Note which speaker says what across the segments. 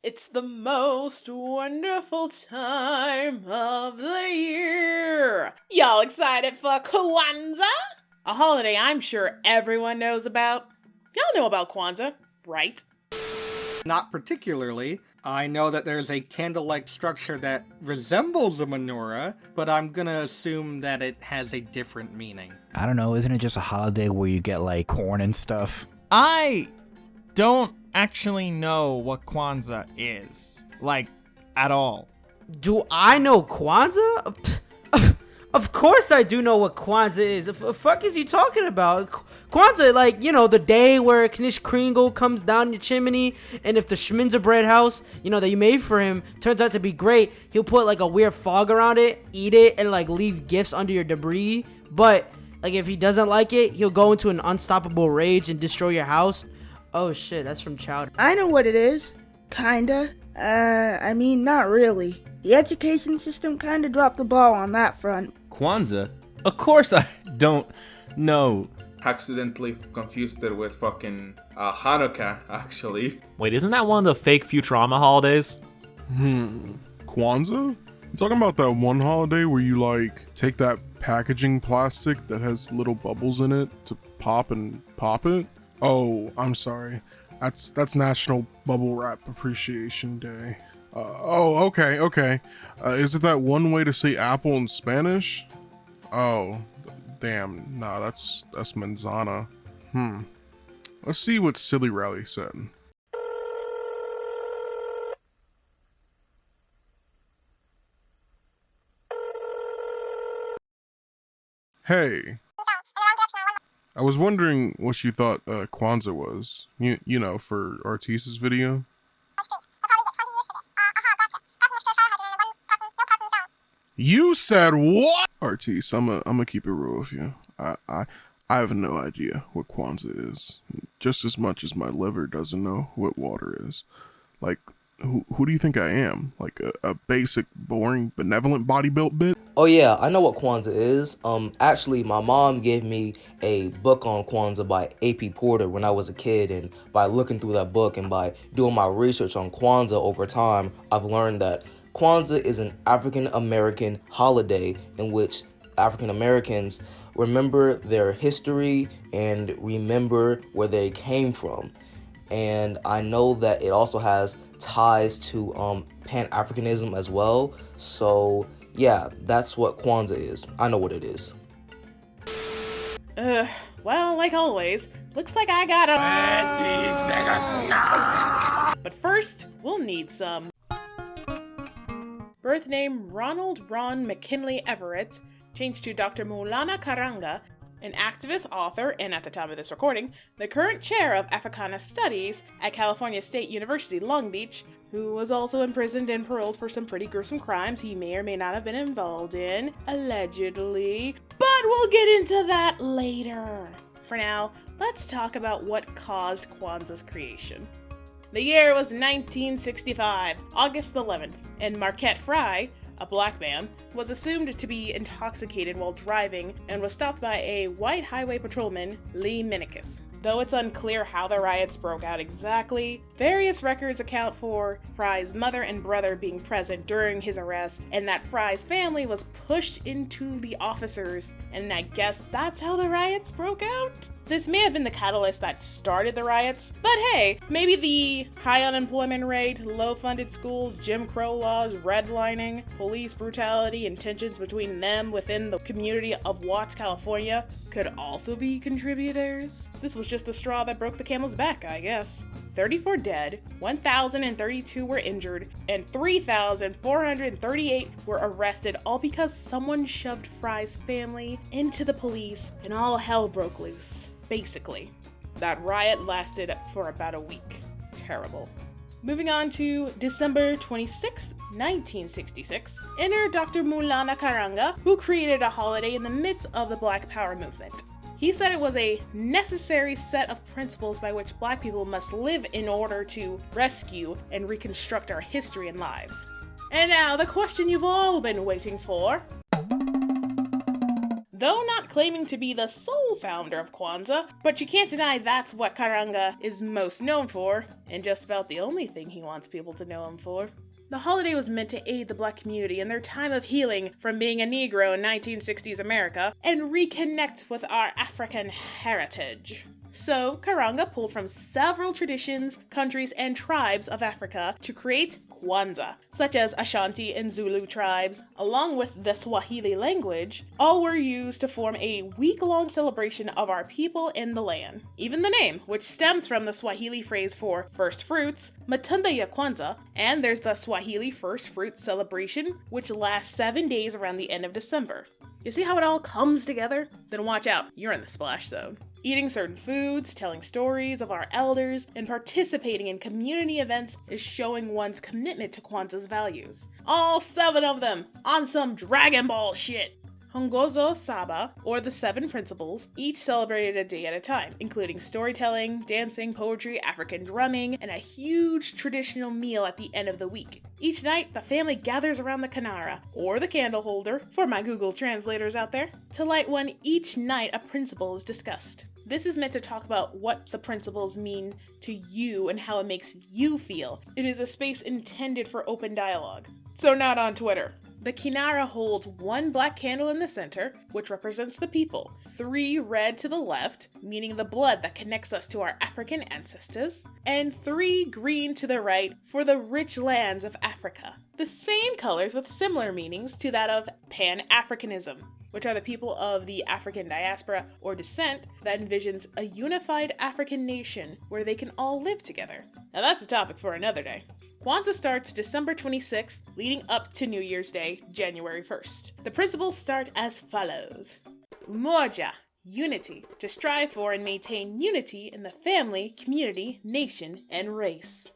Speaker 1: It's the most wonderful time of the year. Y'all excited for Kwanzaa? A holiday I'm sure everyone knows about. Y'all know about Kwanzaa, right?
Speaker 2: Not particularly. I know that there's a candle-like structure that resembles a menorah, but I'm gonna assume that it has a different meaning.
Speaker 3: I don't know, isn't it just a holiday where you get like corn and stuff?
Speaker 4: I don't actually know what Kwanzaa is, like, at all.
Speaker 5: Do I know Kwanzaa? Of course I do know what Kwanzaa is. The fuck is you talking about? Kwanzaa, like, you know, the day where Knish Kringle comes down your chimney, and if the Schminzer bread house, you know, that you made for him turns out to be great, he'll put like a weird fog around it, eat it, and like leave gifts under your debris. But like if he doesn't like it, he'll go into an unstoppable rage and destroy your house. Oh shit, that's from Chowder.
Speaker 6: I know what it is. Kinda. I mean, not really. The education system kinda dropped the ball on that front.
Speaker 7: Kwanzaa? Of course I don't know.
Speaker 8: Accidentally confused it with fucking Hanukkah, actually.
Speaker 9: Wait, isn't that one of the fake Futurama holidays?
Speaker 10: Kwanzaa? You talking about that one holiday where you like take that packaging plastic that has little bubbles in it to pop and pop it? Oh, I'm sorry. That's National Bubble Wrap Appreciation Day. Okay. Is it that one way to say apple in Spanish? Oh, damn. Nah, that's manzana. Let's see what SillyRally said. Hey. I was wondering what you thought Kwanzaa was. You know, for Artisa's video. You said what? Artis, I'm gonna keep it real with you. I have no idea what Kwanzaa is. Just as much as my liver doesn't know what water is. Like, who do you think I am? Like a basic, boring, benevolent body-built bit?
Speaker 11: Oh yeah, I know what Kwanzaa is. Actually, my mom gave me a book on Kwanzaa by A.P. Porter when I was a kid, and by looking through that book and by doing my research on Kwanzaa over time, I've learned that Kwanzaa is an African American holiday in which African Americans remember their history and remember where they came from. And I know that it also has ties to Pan-Africanism as well. So yeah, that's what Kwanzaa is. I know what it is.
Speaker 1: Well, like always, looks like I gotta... But first, we'll need some... Birth name Ronald Ron McKinley Everett, changed to Dr. Maulana Karenga, an activist, author, and at the time of this recording, the current chair of Africana Studies at California State University, Long Beach, who was also imprisoned and paroled for some pretty gruesome crimes he may or may not have been involved in, allegedly. But we'll get into that later. For now, let's talk about what caused Kwanzaa's creation. The year was 1965, August 11th, and Marquette Fry, a black man, was assumed to be intoxicated while driving and was stopped by a white highway patrolman, Lee Minikis. Though it's unclear how the riots broke out exactly, various records account for Fry's mother and brother being present during his arrest, and that Fry's family was pushed into the officers, and I guess that's how the riots broke out? This may have been the catalyst that started the riots, but hey, maybe the high unemployment rate, low-funded schools, Jim Crow laws, redlining, police brutality, and tensions between them within the community of Watts, California could also be contributors. This was just the straw that broke the camel's back, I guess. 34 dead, 1,032 were injured, and 3,438 were arrested, all because someone shoved Fry's family into the police and all hell broke loose. Basically, that riot lasted for about a week. Terrible. Moving on to December 26, 1966, enter Dr. Maulana Karenga, who created a holiday in the midst of the Black Power movement. He said it was a necessary set of principles by which Black people must live in order to rescue and reconstruct our history and lives. And now, the question you've all been waiting for. though not claiming to be the sole founder of Kwanzaa, but you can't deny that's what Karenga is most known for, and just about the only thing he wants people to know him for. The holiday was meant to aid the Black community in their time of healing from being a Negro in 1960s America and reconnect with our African heritage. So, Karenga pulled from several traditions, countries, and tribes of Africa to create Kwanzaa, such as Ashanti and Zulu tribes, along with the Swahili language, all were used to form a week-long celebration of our people in the land. Even the name, which stems from the Swahili phrase for first fruits, Matunda ya Kwanza, and there's the Swahili first fruits celebration, which lasts 7 days around the end of December. You see how it all comes together? Then watch out, you're in the splash zone. Eating certain foods, telling stories of our elders, and participating in community events is showing one's commitment to Kwanzaa's values. All 7 of them, on some Dragon Ball shit! Hongozo Saba, or the 7 principles, each celebrated a day at a time, including storytelling, dancing, poetry, African drumming, and a huge traditional meal at the end of the week. Each night, the family gathers around the Kanara, or the candle holder, for my Google translators out there. To light one each night, a principle is discussed. This is meant to talk about what the principles mean to you and how it makes you feel. It is a space intended for open dialogue. So not on Twitter. The Kinara holds 1 black candle in the center, which represents the people, 3 red to the left, meaning the blood that connects us to our African ancestors, and 3 green to the right for the rich lands of Africa. The same colors with similar meanings to that of Pan-Africanism, which are the people of the African diaspora or descent that envisions a unified African nation where they can all live together. Now that's a topic for another day. Kwanzaa starts December 26th, leading up to New Year's Day, January 1st. The principles start as follows. Umoja, unity, to strive for and maintain unity in the family, community, nation, and race.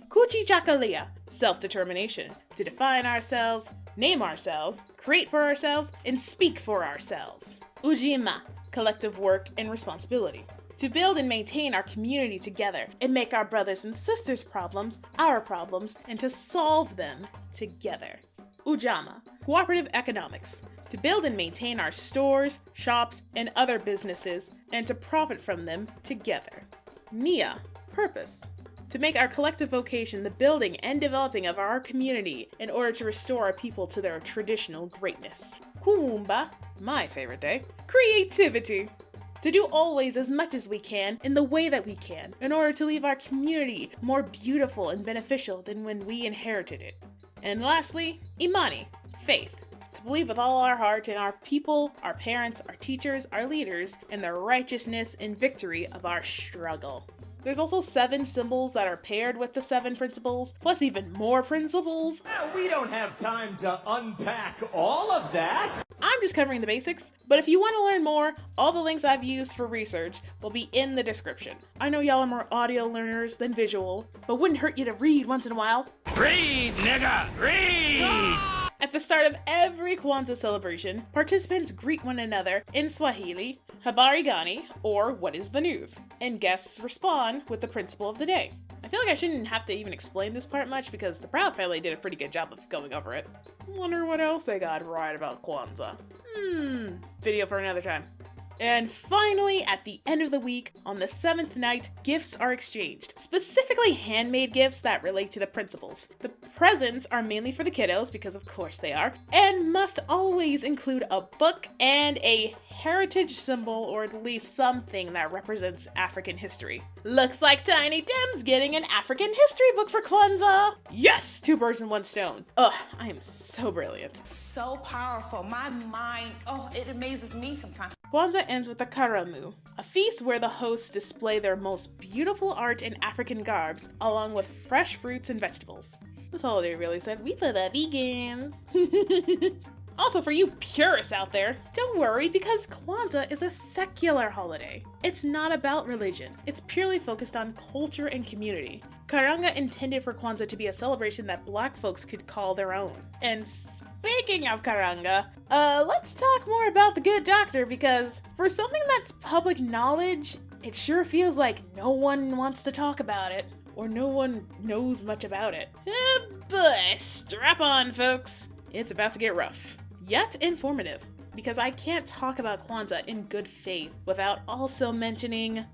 Speaker 1: Kuchichakalia, self-determination, to define ourselves, name ourselves, create for ourselves, and speak for ourselves. Ujima, collective work and responsibility, to build and maintain our community together and make our brothers and sisters' problems our problems and to solve them together. Ujama, cooperative economics, to build and maintain our stores, shops, and other businesses and to profit from them together. Nia, purpose, to make our collective vocation the building and developing of our community in order to restore our people to their traditional greatness. Kuumba, my favorite day, creativity, to do always as much as we can in the way that we can in order to leave our community more beautiful and beneficial than when we inherited it. And lastly, Imani, faith, to believe with all our heart in our people, our parents, our teachers, our leaders, and the righteousness and victory of our struggle. There's also 7 symbols that are paired with the 7 principles, plus even more principles.
Speaker 12: We don't have time to unpack all of that.
Speaker 1: I'm just covering the basics, but if you want to learn more, all the links I've used for research will be in the description. I know y'all are more audio learners than visual, but wouldn't hurt you to read once in a while.
Speaker 12: Read, nigga, read!
Speaker 1: At the start of every Kwanzaa celebration, participants greet one another in Swahili, Habari Gani, or What is the News? And guests respond with the principle of the day. I feel like I shouldn't have to even explain this part much because the Proud family did a pretty good job of going over it. Wonder what else they got right about Kwanzaa. Video for another time. And finally, at the end of the week, on the 7th night, gifts are exchanged, specifically handmade gifts that relate to the principles. The presents are mainly for the kiddos, because of course they are, and must always include a book and a heritage symbol or at least something that represents African history. Looks like Tiny Tim's getting an African history book for Kwanzaa! Yes! 2 birds in 1 stone. Ugh, I am so brilliant.
Speaker 13: So powerful. My mind, it amazes me sometimes.
Speaker 1: Kwanzaa ends with a karamu, a feast where the hosts display their most beautiful art in African garbs, along with fresh fruits and vegetables. This holiday really said, we for the vegans. Also, for you purists out there, don't worry because Kwanzaa is a secular holiday. It's not about religion. It's purely focused on culture and community. Karenga intended for Kwanzaa to be a celebration that Black folks could call their own. And speaking of Karenga, let's talk more about the good doctor because for something that's public knowledge, it sure feels like no one wants to talk about it. Or no one knows much about it. But strap on, folks. It's about to get rough. Yet informative. because I can't talk about Kwanzaa in good faith without also mentioning...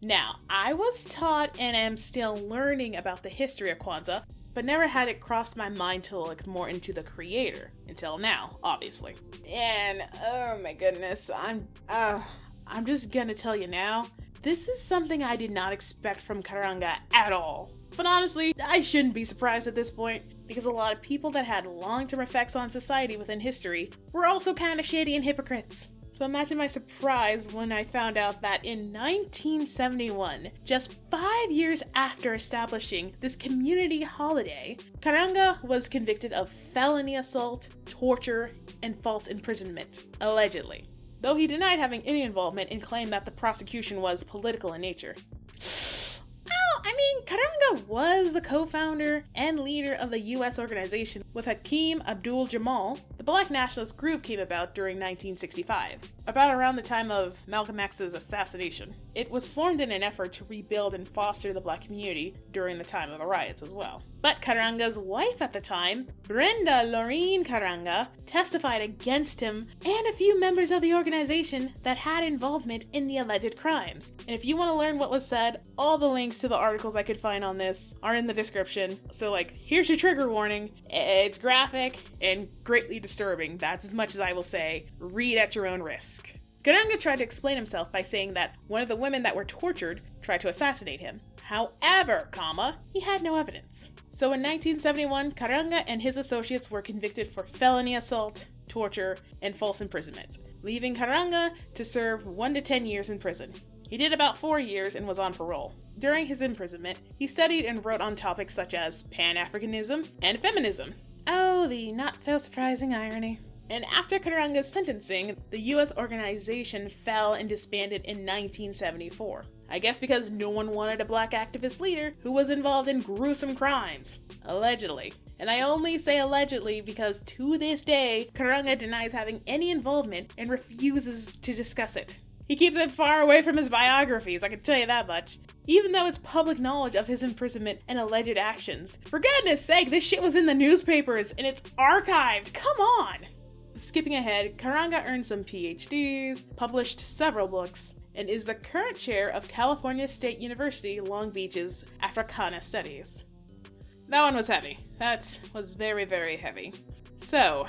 Speaker 1: Now, I was taught and am still learning about the history of Kwanzaa, but never had it cross my mind to look more into the creator, until now, obviously. And, oh my goodness, I'm just gonna tell you now, this is something I did not expect from Karenga at all. But honestly, I shouldn't be surprised at this point, because a lot of people that had long-term effects on society within history were also kinda shady and hypocrites. So imagine my surprise when I found out that in 1971, just 5 years after establishing this community holiday, Karenga was convicted of felony assault, torture, and false imprisonment, allegedly. Though he denied having any involvement and claimed that the prosecution was political in nature. Karenga was the co-founder and leader of the US organization with Hakeem Abdul-Jamal. The Black nationalist group came about during 1965, about around the time of Malcolm X's assassination. It was formed in an effort to rebuild and foster the Black community during the time of the riots as well. But Karenga's wife at the time, Brenda Lorene Karenga, testified against him and a few members of the organization that had involvement in the alleged crimes. And if you want to learn what was said, all the links to the articles I could find on this are in the description. So here's your trigger warning. It's graphic and greatly disturbing. That's as much as I will say. Read at your own risk. Karenga tried to explain himself by saying that one of the women that were tortured tried to assassinate him. However, he had no evidence. So in 1971, Karenga and his associates were convicted for felony assault, torture, and false imprisonment, leaving Karenga to serve 1 to 10 years in prison. He did about 4 years and was on parole. During his imprisonment, he studied and wrote on topics such as Pan-Africanism and feminism. Oh, the not-so-surprising irony. And after Karenga's sentencing, the US organization fell and disbanded in 1974. I guess because no one wanted a Black activist leader who was involved in gruesome crimes. Allegedly. And I only say allegedly because to this day, Karenga denies having any involvement and refuses to discuss it. He keeps it far away from his biographies, I can tell you that much. Even though it's public knowledge of his imprisonment and alleged actions. For goodness sake, this shit was in the newspapers and it's archived, come on! Skipping ahead, Karenga earned some PhDs, published several books, and is the current chair of California State University, Long Beach's Africana Studies. That one was heavy. That was very, very heavy. So,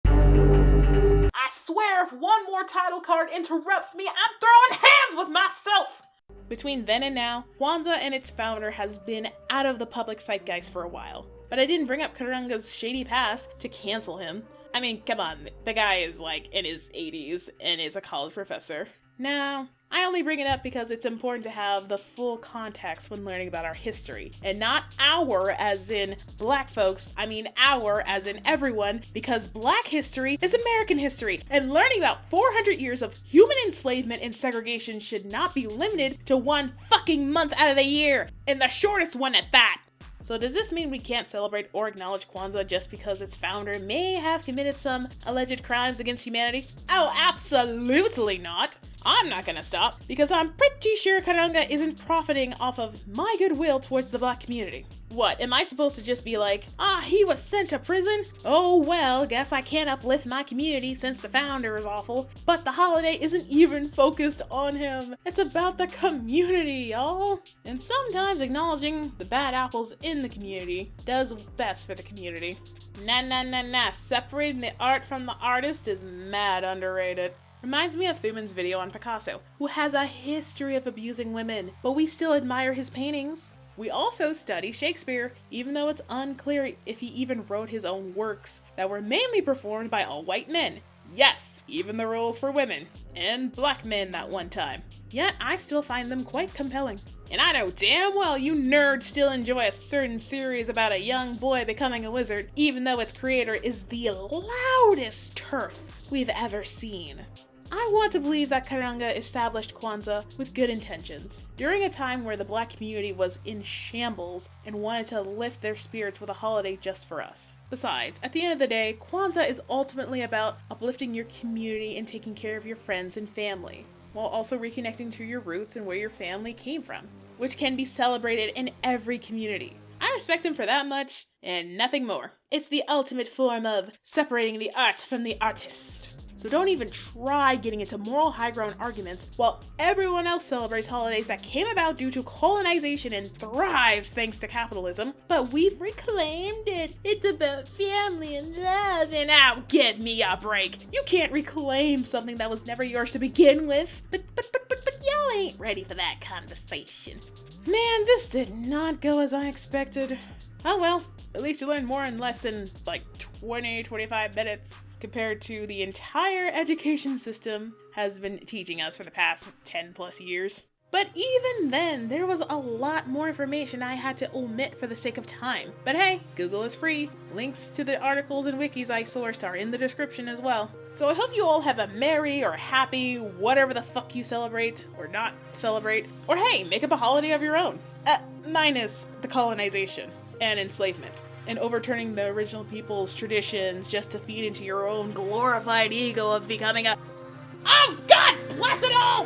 Speaker 1: I swear if one more title card interrupts me, I'm throwing hands with myself! Between then and now, Kwanzaa and its founder has been out of the public zeitgeist for a while. But I didn't bring up Karenga's shady past to cancel him. I mean, come on, the guy is in his 80s and is a college professor. No, I only bring it up because it's important to have the full context when learning about our history. And not our as in Black folks, I mean our as in everyone, because Black history is American history, and learning about 400 years of human enslavement and segregation should not be limited to one fucking month out of the year, and the shortest one at that. So does this mean we can't celebrate or acknowledge Kwanzaa just because its founder may have committed some alleged crimes against humanity? Oh, absolutely not! I'm not gonna stop, because I'm pretty sure Karenga isn't profiting off of my goodwill towards the Black community. What, am I supposed to just be like, he was sent to prison? Oh well, guess I can't uplift my community since the founder is awful. But the holiday isn't even focused on him. It's about the community, y'all. And sometimes acknowledging the bad apples in the community does best for the community. Nah. Separating the art from the artist is mad underrated. Reminds me of Thuman's video on Picasso, who has a history of abusing women, but we still admire his paintings. We also study Shakespeare, even though it's unclear if he even wrote his own works that were mainly performed by all white men. Yes, even the roles for women, and Black men that one time. Yet I still find them quite compelling. And I know damn well you nerds still enjoy a certain series about a young boy becoming a wizard, even though its creator is the loudest turf we've ever seen. I want to believe that Karenga established Kwanzaa with good intentions, during a time where the Black community was in shambles and wanted to lift their spirits with a holiday just for us. Besides, at the end of the day, Kwanzaa is ultimately about uplifting your community and taking care of your friends and family, while also reconnecting to your roots and where your family came from, which can be celebrated in every community. I respect him for that much, and nothing more. It's the ultimate form of separating the art from the artist. So don't even try getting into moral high ground arguments while everyone else celebrates holidays that came about due to colonization and thrives thanks to capitalism. But we've reclaimed it. It's about family and love. And now give me a break. You can't reclaim something that was never yours to begin with. But y'all ain't ready for that conversation. Man, this did not go as I expected. Oh well, at least you learned more in less than like 20-25 minutes compared to the entire education system has been teaching us for the past 10 plus years. But even then, there was a lot more information I had to omit for the sake of time. But hey, Google is free. Links to the articles and wikis I sourced are in the description as well. So I hope you all have a merry or happy, whatever the fuck you celebrate, or not celebrate. Or hey, make up a holiday of your own. Minus the colonization and enslavement, and overturning the original people's traditions just to feed into your own glorified ego of becoming a... Oh, God bless it all!